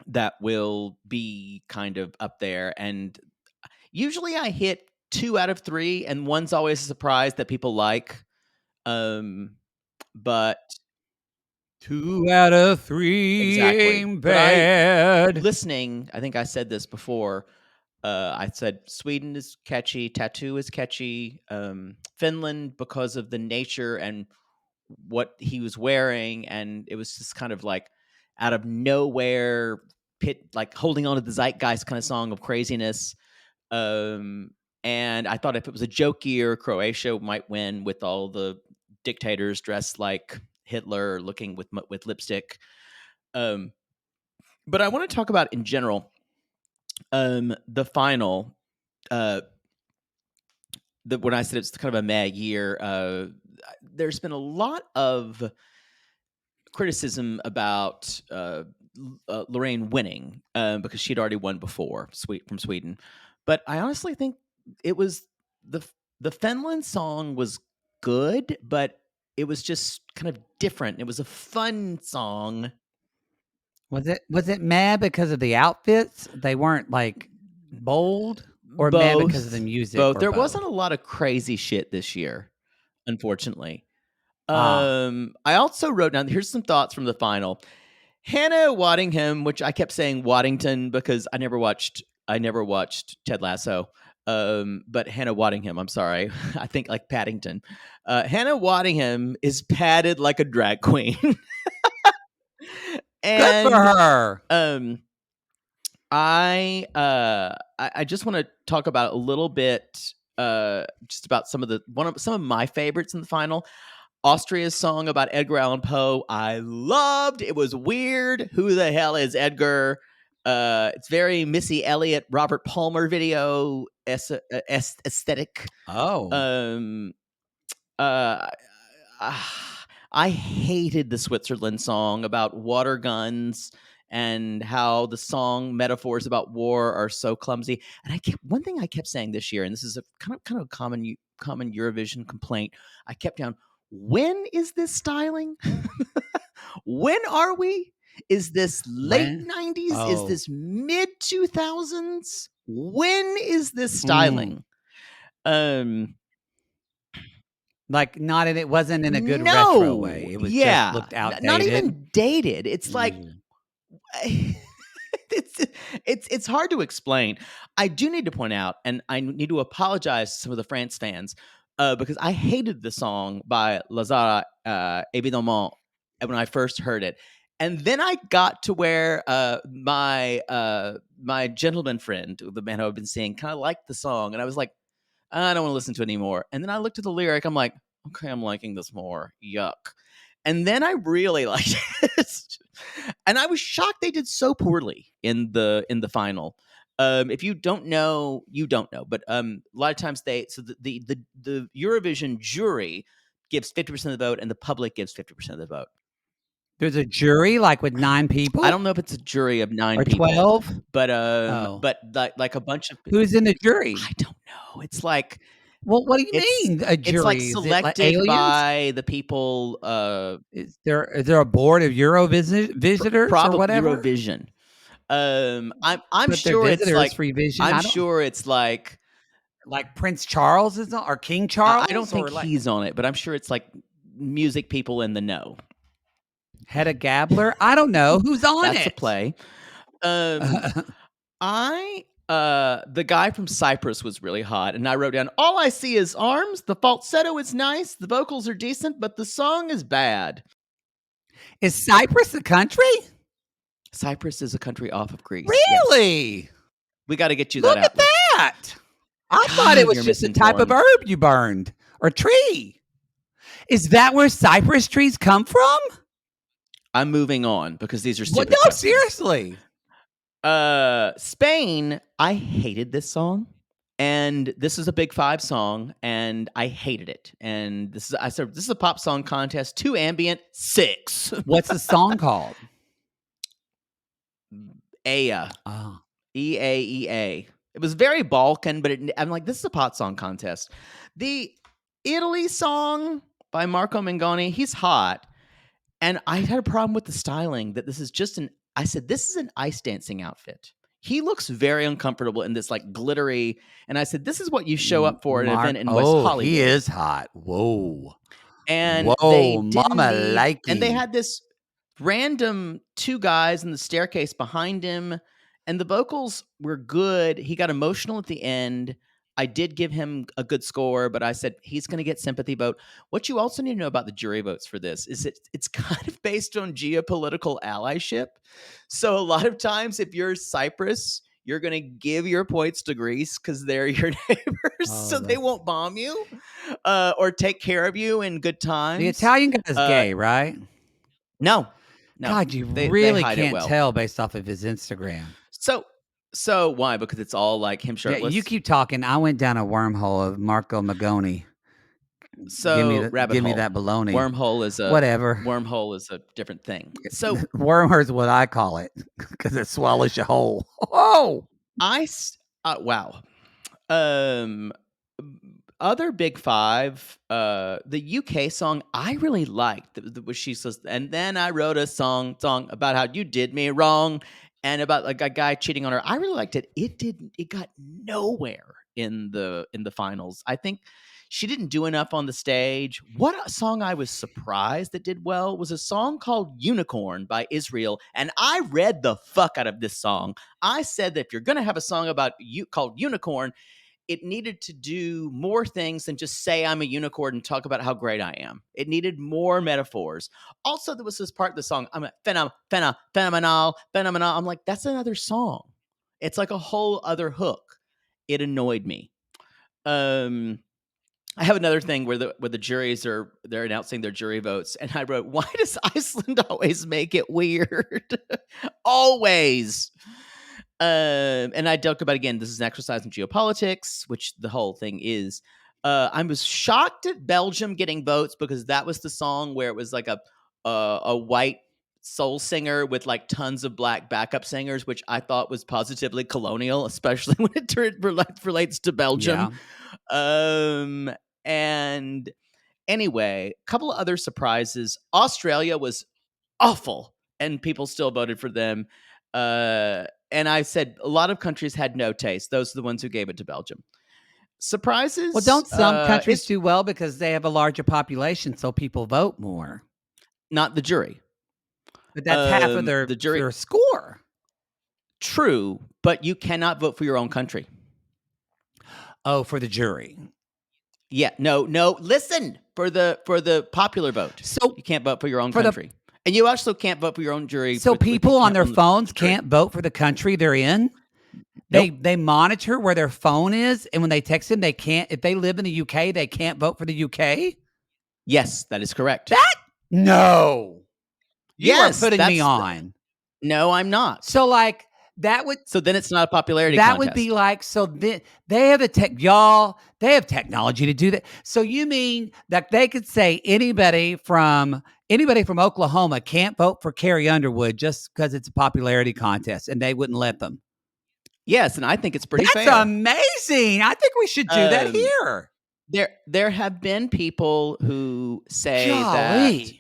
that will be kind of up there. And usually I hit 2 out of 3, and one's always a surprise that people like. But 2 out of 3 ain't bad. Listening, I think I said this before. I said Sweden is catchy, Tattoo is catchy, Finland because of the nature and what he was wearing, and it was just kind of like out of nowhere, like holding on to the zeitgeist kind of song of craziness. And I thought if it was a joke year, Croatia might win with all the dictators dressed like Hitler, looking with lipstick. But I want to talk about in general. The final, when I said it's kind of a meh year, there's been a lot of criticism about Lorraine winning because she'd already won before from Sweden. But I honestly think it was the Finland song was good, but it was just kind of different. It was a fun song. Was it mad because of the outfits? They weren't like bold, or mad because of the music? Both. There wasn't a lot of crazy shit this year, unfortunately. I also wrote down, here's some thoughts from the final. Hannah Waddingham, which I kept saying Waddington because I never watched Ted Lasso. But Hannah Waddingham, I'm sorry. I think like Paddington. Hannah Waddingham is padded like a drag queen. And good for her. I just want to talk about a little bit, just about some of my favorites in the final. Austria's song about Edgar Allan Poe, I loved. It was weird. Who the hell is Edgar? It's very Missy Elliott, Robert Palmer video aesthetic. Oh, Um, uh, I hated the Switzerland song about water guns and how the song metaphors about war are so clumsy. And one thing I kept saying this year, and this is a kind of common Eurovision complaint. I kept down, when is this styling? When are we? Is this late when? 90s? Is Oh, this mid 2000s? When is this mm. styling? Um Like not in it wasn't in a good retro no. way. It was just Yeah. looked Not outdated. even dated. It's like Ooh. it's it's hard to explain. I do need to point out, and I need to apologize to some of the France fans, because I hated the song by Lazara, évidemment, when I first heard it, and then I got to where my gentleman friend, the man who I've been seeing, kind of liked the song, and I was like, I don't want to listen to it anymore. And then I looked at the lyric. I'm like, okay, I'm liking this more. Yuck. And then I really liked it. And I was shocked they did so poorly in the final. If you don't know, you don't know. But a lot of times the Eurovision jury gives 50% of the vote, and the public gives 50% of the vote. There's a jury like with 9 I people don't know if it's a jury of 9 or people, 12? Oh. but like a bunch of Who's in the jury? I don't know. It's like Well, what do you It's mean a it's like jury? Is it like selected aliens? by the people, Is there a board of visitors or probably whatever? Eurovision. I'm But they're sure it's visitors like for Eurovision. I'm I don't sure it's like like Prince Charles is on or King I don't Charles think or like he's on it, but I'm sure it's like music people in the know. Hedda Gabler? I don't know. Who's on That's a it? play. Um, I the guy from Cyprus was really hot, and I wrote down, all I see is arms. The falsetto is nice, the vocals are decent, but the song is bad. Is Cyprus a country? Cyprus is a country off of Greece. Yes, Really? we got to get you that Look at atlas. that. I thought it God, was you're just a type of misinformed. herb you burned or tree. Is that where cypress trees come from? I'm moving on because these are What? stupid No, questions. seriously. Spain, I hated this song. And this is a Big Five song, and I hated it. And I said, this is a pop song contest, 2 ambient, 6. What's the song called? Ea. Oh. EAEA. It was very Balkan, but I'm like, this is a pop song contest. The Italy song by Marco Mengoni, he's hot. And I had a problem with the styling that this is just I said, this is an ice dancing outfit. He looks very uncomfortable in this like glittery. And I said, this is what you show up for at an event in West Hollywood. He is hot. Whoa. And Whoa, mama and they likey. had this random 2 guys in the staircase behind him, and the vocals were good. He got emotional at the end. I did give him a good score, but I said he's going to get sympathy vote. What you also need to know about the jury votes for this is it's kind of based on geopolitical allyship. So a lot of times, if you're Cyprus, you're going to give your points to Greece because they're your neighbors, so they won't bomb you or take care of you in good times. The Italian guy is gay, right? No. God, you they really hide it can't well. tell based off of his Instagram. So why? Because it's all like him Yeah, shirtless. you keep talking. I went down a wormhole of Marco Magoni. So give me hole. that baloney. Wormhole is Wormhole is a different thing. So wormhole is what I call it because it swallows you whole. Oh, wow. Other Big Five, the UK song I really liked, where she says, and then I wrote a song about how you did me wrong, and about like a guy cheating on her. I really liked it. It got nowhere in the finals. I think she didn't do enough on the stage. What a song I was surprised that did well was a song called Unicorn by Israel, and I read the fuck out of this song. I said that if you're gonna have a song about called Unicorn, it needed to do more things than just say I'm a unicorn and talk about how great I am. It needed more metaphors. Also, there was this part of the song, I'm a phenomenal. I'm like, that's another song. It's like a whole other hook. It annoyed me. I have another thing where the juries they're announcing their jury votes, and I wrote, "Why does Iceland always make it weird? Always." And I talk about, again, this is an exercise in geopolitics, which the whole thing is. I was shocked at Belgium getting votes because that was the song where it was like a white soul singer with like tons of black backup singers, which I thought was positively colonial, especially when it relates to Belgium. And anyway, a couple of other surprises. Australia was awful, and people still voted for them. And I said a lot of countries had no taste. Those are the ones who gave it to Belgium. Surprises? Well, don't some countries do well because they have a larger population, so people vote more? Not the jury. But that's half of their score. True, but you cannot vote for your own country. Oh, for the jury. Yeah, no. Listen, for the popular vote. So you can't vote for your own country. And you also can't vote for your own jury. So people on their phones can't vote for the country they're in? Nope. They monitor where their phone is, and when they text them, they can't. If they live in the UK, they can't vote for the UK? Yes, that is correct. No. You are putting me on. No, I'm not. So like that would. So then it's not a popularity contest. That would be like, so they have they have technology to do that. So you mean that they could say anybody from Oklahoma can't vote for Carrie Underwood just because it's a popularity contest, and they wouldn't let them? Yes, and I think it's pretty fair. That's amazing. I think we should do that here. There have been people who say that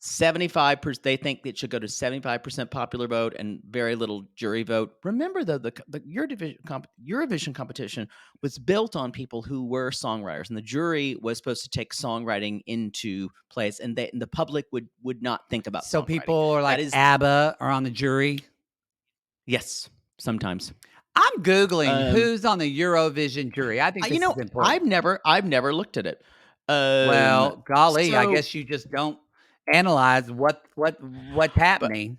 75%, they think it should go to 75% popular vote and very little jury vote. Remember, though, the Eurovision competition was built on people who were songwriters, and the jury was supposed to take songwriting into place, and the public would not think about. So people are like ABBA are on the jury. Yes, sometimes. I'm Googling who's on the Eurovision jury. I think this is important. I've never looked at it. Well, golly, I guess you just don't analyze what's happening.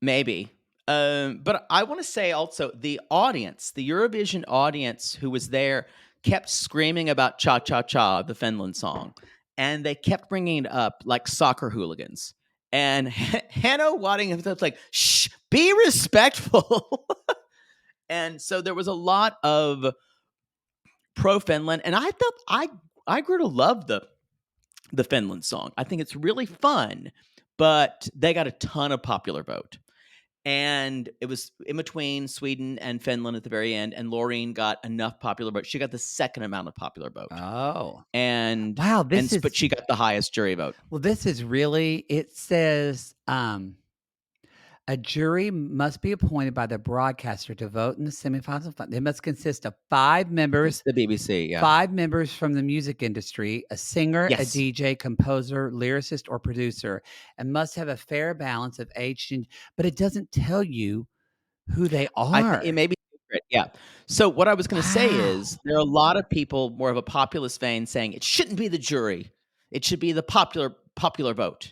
Maybe. But I want to say also the Eurovision audience who was there kept screaming about Cha Cha Cha, the Finland song. And they kept bringing it up like soccer hooligans. And Hannah Waddingham was like, shh, be respectful. And so there was a lot of pro-Finland. And I thought I grew to love the Finland song. I think it's really fun, but they got a ton of popular vote. And it was in between Sweden and Finland at the very end, and Loreen got enough popular vote. She got the second amount of popular vote. Oh. And wow, but she got the highest jury vote. Well, this is really, it says a jury must be appointed by the broadcaster to vote in the semifinals. They must consist of 5 members. It's the BBC, yeah. 5 members from the music industry, a singer, a DJ, composer, lyricist, or producer, and must have a fair balance of age. But it doesn't tell you who they are. It may be secret, yeah. So what I was going to say is there are a lot of people, more of a populist vein, saying it shouldn't be the jury. It should be the popular vote.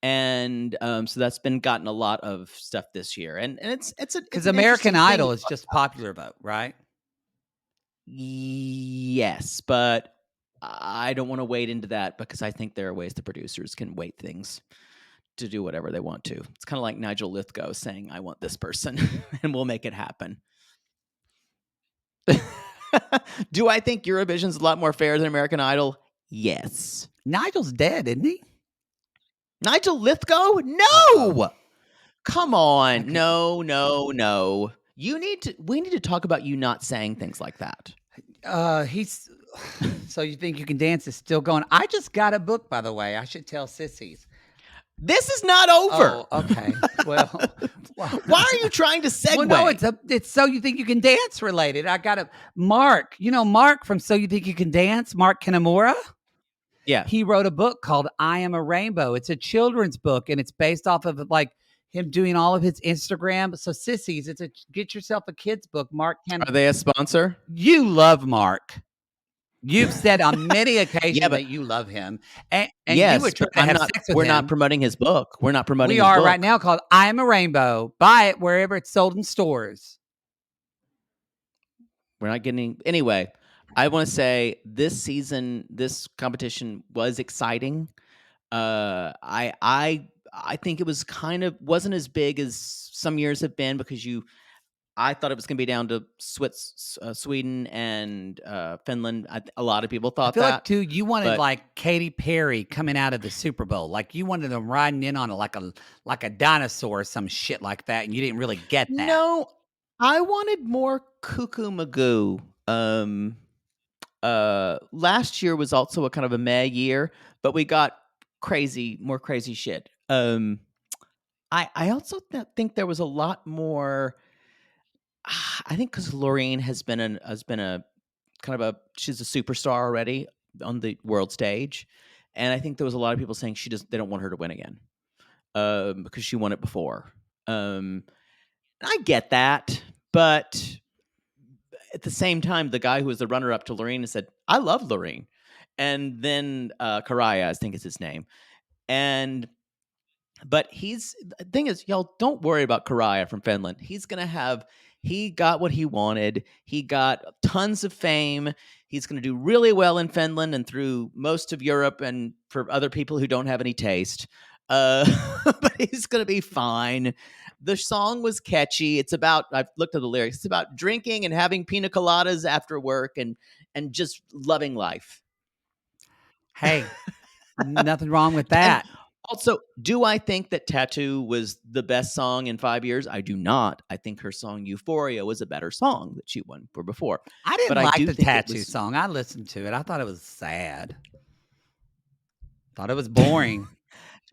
And so that's been gotten a lot of stuff this year, and it's because American Idol is just popular vote, right? Yes, but I don't want to wade into that because I think there are ways the producers can weight things to do whatever they want to. It's kind of like Nigel Lithgow saying, "I want this person," and we'll make it happen. Do I think Eurovision's a lot more fair than American Idol? Yes. Nigel's dead, isn't he? Nigel Lithgow? No. Come on. Okay. No. We need to talk about you not saying things like that. He's So You Think You Can Dance is still going. I just got a book, by the way. I should tell sissies. This is not over. Oh, okay. Well, why are you trying to segue? Well, no, it's So You Think You Can Dance related. I got a Mark. You know Mark from So You Think You Can Dance, Mark Kinemura? Yeah. He wrote a book called I Am a Rainbow. It's a children's book, and it's based off of like him doing all of his Instagram. So sissies, it's a get yourself a kid's book. Mark can. Are they a sponsor? You love Mark. You've said on many occasions that you love him. And yes, you would try to have sex with we're him. Not promoting his book. We're not promoting his book. We are right now called I Am a Rainbow. Buy it wherever it's sold in stores. We're not getting anyway. I want to say this season, this competition was exciting. I think it was kind of wasn't as big as some years have been because I thought it was going to be down to Sweden and Finland. A lot of people I thought feel like, that, too, you wanted but like Katy Perry coming out of the Super Bowl. Like you wanted them riding in on it like a dinosaur or some shit like that, and you didn't really get that. no, I wanted more Cuckoo Magoo. Last year was also a kind of a meh year, but we got more crazy shit. I also think there was a lot more. I think because Lorraine has been a kind of she's a superstar already on the world stage, and I think there was a lot of people saying they don't want her to win again, because she won it before. I get that, but at the same time, the guy who was the runner up to Lorraine said, "I love Lorraine," and then Karaya, I think is his name, and but the thing is, y'all don't worry about Karaya from Finland. He got what he wanted. He got tons of fame. He's going to do really well in Finland and through most of Europe and for other people who don't have any taste. Uh, but he's going to be fine. The song was catchy. I've looked at the lyrics. It's about drinking and having pina coladas after work and just loving life. Hey, nothing wrong with And that. also, do I think that Tattoo was the best song in 5 years? I do not. I think her song Euphoria was a better song that she won for before. I didn't But I like do the think it Tattoo was song. I listened to it. I thought it was sad. Thought it was boring.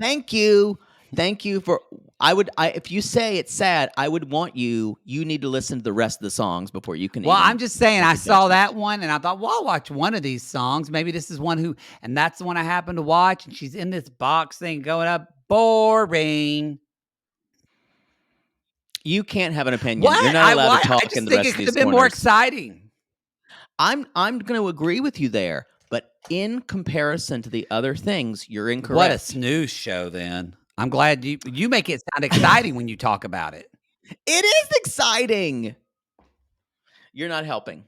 Thank you. Thank you for if you say it's sad, I would want you need to listen to the rest of the songs before you can Well, even I'm just saying, make I a saw judgment. that one and I thought, well, I'll watch one of these songs. Maybe this is and that's the one I happened to watch. And she's in this box thing going up. Boring. You can't have an opinion. You're What? not allowed to I talk in just the think rest it of could have these been more corners. exciting. I'm going to agree with you there, but in comparison to the other things, you're incorrect. What a snooze show then. I'm glad you make it sound exciting when you talk about it. It is exciting. You're not helping.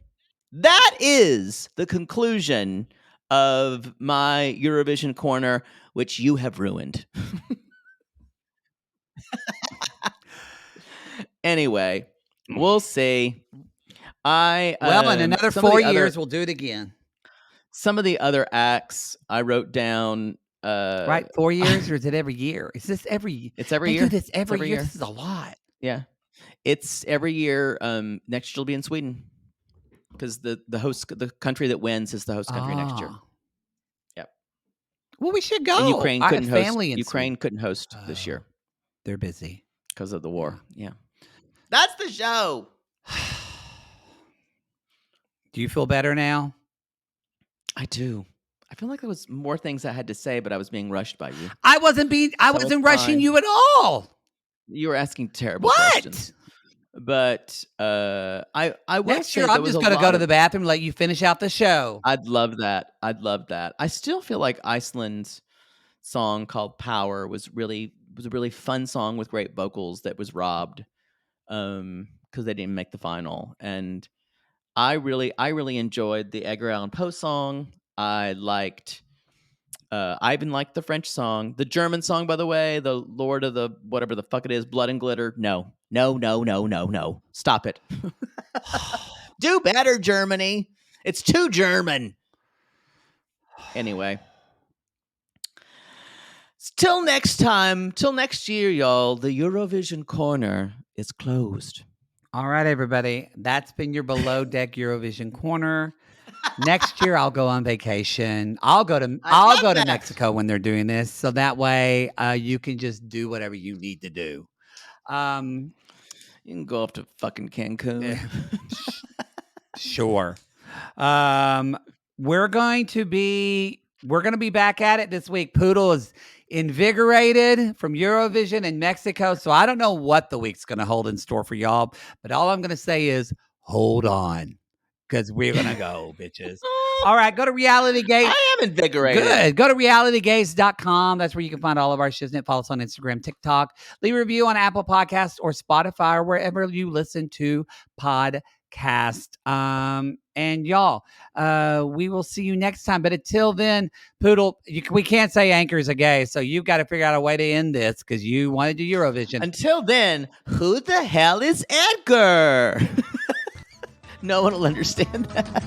That is the conclusion of my Eurovision corner, which you have ruined. Anyway, we'll see. Well, in another 4 years, we'll do it again. Some of the other acts I wrote down. Right, 4 years, or is it every year? Is this every? It's every They year. do this It's every year. This is a lot. Yeah, it's every year. Next year will be in Sweden because the country that wins is the host country next year. Ah. Yep. Well, we should go. And Ukraine I couldn't have host. family in Ukraine Sweden. couldn't host this year They're busy. because of the war. Yeah. That's the show. Do you feel better now? I do. I feel like there was more things I had to say, but I was being rushed by you. I wasn't rushing fine. you at all. You were asking terrible questions. But I will Next say year, there I'm was just a going to go lot to the bathroom and let you finish out the show. I'd love that. I still feel like Iceland's song called Power was a really fun song with great vocals that was robbed because they didn't make the final. And I really enjoyed the Edgar Allan Poe song. I even liked the French song. The German song, by the way, the Lord of the whatever the fuck it is, Blood and Glitter. No. Stop it. Do better, Germany. It's too German. Anyway. Till next time, till next year, y'all, the Eurovision corner is closed. All right, everybody. That's been your Below Deck Eurovision corner. Next year, I'll go on vacation. I'll go to Mexico when they're doing this, so that way you can just do whatever you need to do. You can go off to fucking Cancun. Sure. We're going to be back at it this week. Poodle is invigorated from Eurovision in Mexico, so I don't know what the week's going to hold in store for y'all, but all I'm going to say is hold on, because we're going to go, bitches. All right, go to Reality Gaze. I am invigorated. Good. Go to realitygaze.com. That's where you can find all of our shiznit. Follow us on Instagram, TikTok. Leave a review on Apple Podcasts or Spotify or wherever you listen to podcasts. cast. And y'all, we will see you next time. But until then, Poodle, we can't say anchors are gay, so you've got to figure out a way to end this because you want to do Eurovision. Until then, who the hell is Edgar? No one will understand that.